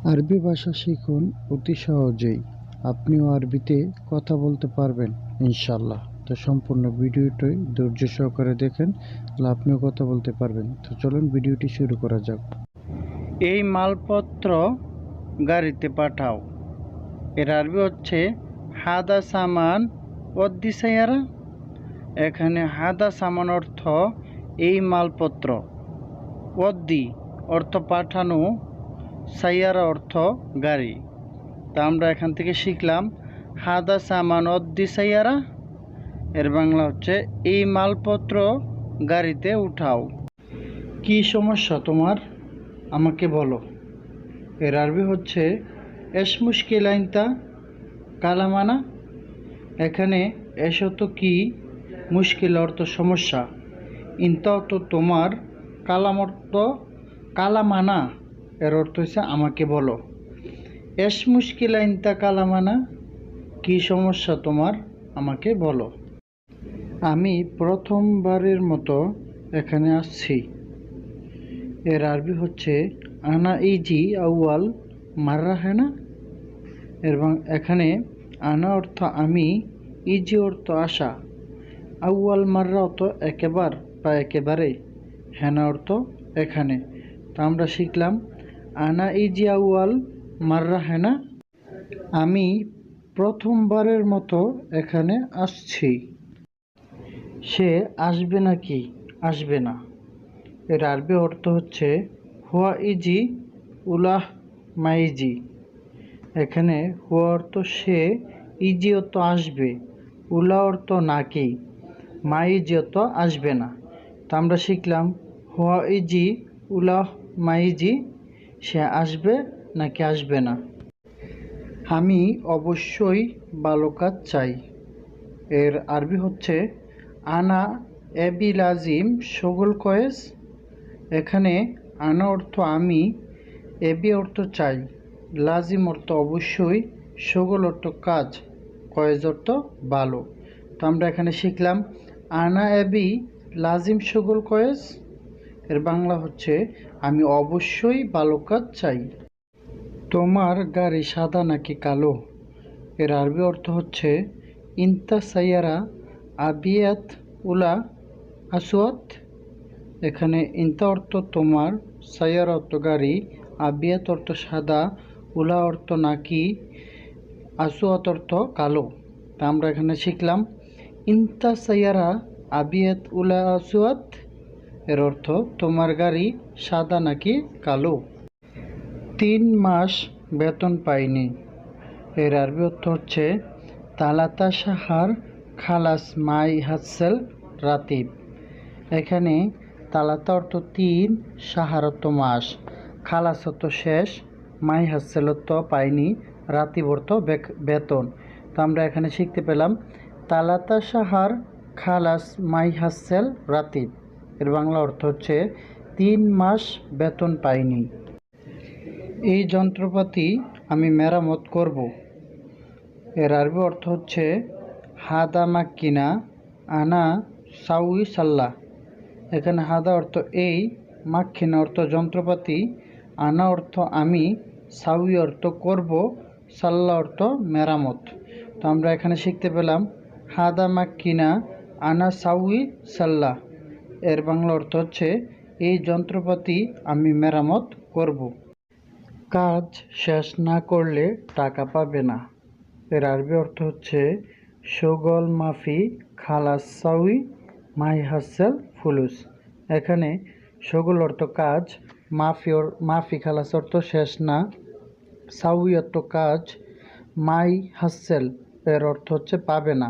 আরবি ভাষা শিখুন অতি সহজেই। আপনিও আরবিতে কথা বলতে পারবেন ইনশাআল্লাহ। তো সম্পূর্ণ ভিডিওটি ধৈর্য সহকারে দেখেন, তাহলে আপনিও কথা বলতে পারবেন। তো চলুন ভিডিওটি শুরু করা যাক। এই মালপত্র গাড়িতে পাঠাও। এর আরবি হচ্ছে হাদা সামান ওদ্দি সাইয়ারা। এখানে হাদা সামান অর্থ এই মালপত্র, ওদ্দি অর্থ পাঠানো, সাইয়ারা অর্থ গাড়ি। তা আমরা এখান থেকে শিখলাম হাদা সামান ওদ্দি সাইয়ারা। এর বাংলা হচ্ছে এই মালপত্র গাড়িতে উঠাও। কি সমস্যা তোমার, আমাকে বলো। এর আরবি হচ্ছে এস মুশকিল আইনতা কালামানা। এখানে এস অর্থ কি, মুশকিল অর্থ সমস্যা, ইনতা অর্থ তোমার, কালাম অর্থ কালামানা, এর অর্থ হচ্ছে আমাকে বলো। এস মুশকিল আইনতা কালামানা, কি সমস্যা তোমার, আমাকে বলো। আমি প্রথমবারের মতো এখানে আসছি। এর আরবি হচ্ছে আনা ইজি আউয়াল মাররা হেনা। এবং এখানে আনা অর্থ আমি, ইজি অর্থ আসা, আউয়াল মাররা অর্থ একেবার বা একেবারে, হেনা অর্থ এখানে। তা আমরা শিখলাম আনা ইজি আউয়াল মাররা হেনা, আমি প্রথমবারের মতো এখানে আসছি। সে আসবে নাকি আসবে না। এর আরবি অর্থ হচ্ছে হুয়া ইজি উলাহ মাইজি। এখানে হুয়া অর্থ সে, ইজি অর্থ আসবে, উলা অর্থ নাকি, মাইজি অর্থ আসবে না। তা আমরা শিখলাম হুয়া ইজি উলাহ মাইজি, সে আসবে নাকি আসবে না। আমি অবশ্যই ভালো কাজ চাই। এর আরবি হচ্ছে আনা এবি লাজিম শগুল কয়েস। এখানে আনা অর্থ আমি, এবি অর্থ চাই, লাজিম অর্থ অবশ্যই, শগুল অর্থ কাজ, কয়েজ অর্থ ভালো। তো আমরা এখানে শিখলাম আনা এবি লাজিম শগুল কয়েস। এর বাংলা হচ্ছে আমি অবশ্যই ভালো কাজ চাই। তোমার গাড়ি সাদা নাকি কালো। এর আরবি অর্থ হচ্ছে ইনতা সাইয়ারা আবিয়াত উলা আসওয়াত। এখানে ইনতা অর্থ তোমার, সাইয়ারা অর্থ গাড়ি, আবিয়াত অর্থ সাদা, উলা অর্থ নাকি, আসওয়াত অর্থ কালো। তা আমরা এখানে শিখলাম ইনতা সাইয়ারা আবিয়াত উলা আসওয়াত। এর অর্থ তোমার গাড়ি সাদা নাকি কালো। 3 মাস বেতন পাইনি। এর আরবি অর্থ হচ্ছে তালাতা সাহার খালাস মাই হাসেল রাতিব। এখানে তালাতা অর্থ 3, সাহার অর্থ মাস, খালাস অর্থ শেষ, মাই হাসেল অর্থ পাইনি, রাতিব অর্থ বেতন। তো আমরা এখানে শিখতে পেলাম তালাতা সাহার খালাস মাই হাসেল রাতিব। এর বাংলা অর্থ হচ্ছে 3 মাস বেতন পাইনি। এই যন্ত্রপাতি আমি মেরামত করব। এর আরবি অর্থ হচ্ছে হাদা মাক্কিনা আনা সাউই সাল্লাহ। এখানে হাদা অর্থ এই, মাক্কিনা অর্থ যন্ত্রপাতি, আনা অর্থ আমি, সাউই অর্থ করব, সাল্লাহ অর্থ মেরামত। তো আমরা এখানে শিখতে পেলাম হাদা মাক্কিনা আনা সাউই সাল্লাহ। এর বাংলা অর্থ হচ্ছে এই যন্ত্রপাতি আমি মেরামত করব। কাজ শেষ না করলে টাকা পাবে না। এর আরবি অর্থ হচ্ছে শোগল মাফি খালাস সাউই মাই হাসেল ফুলুস। এখানে শোগল অর্থ কাজ, মাফি খালাস অর্থ শেষ না, সাউই অর্থ কাজ, মাই হাসেল এর অর্থ হচ্ছে পাবে না,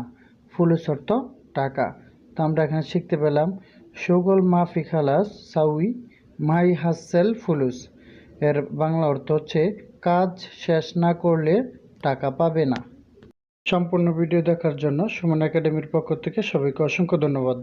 ফুলুস অর্থ টাকা। তো আমরা এখানে শিখতে পেলাম শোগল মাফি খালাস সাউই মাই হাসেল ফুলুস। এর বাংলা অর্থ হচ্ছে কাজ শেষ না করলে টাকা পাবে না। সম্পূর্ণ ভিডিও দেখার জন্য সুমন একাডেমির পক্ষ থেকে সবাইকে অসংখ্য ধন্যবাদ।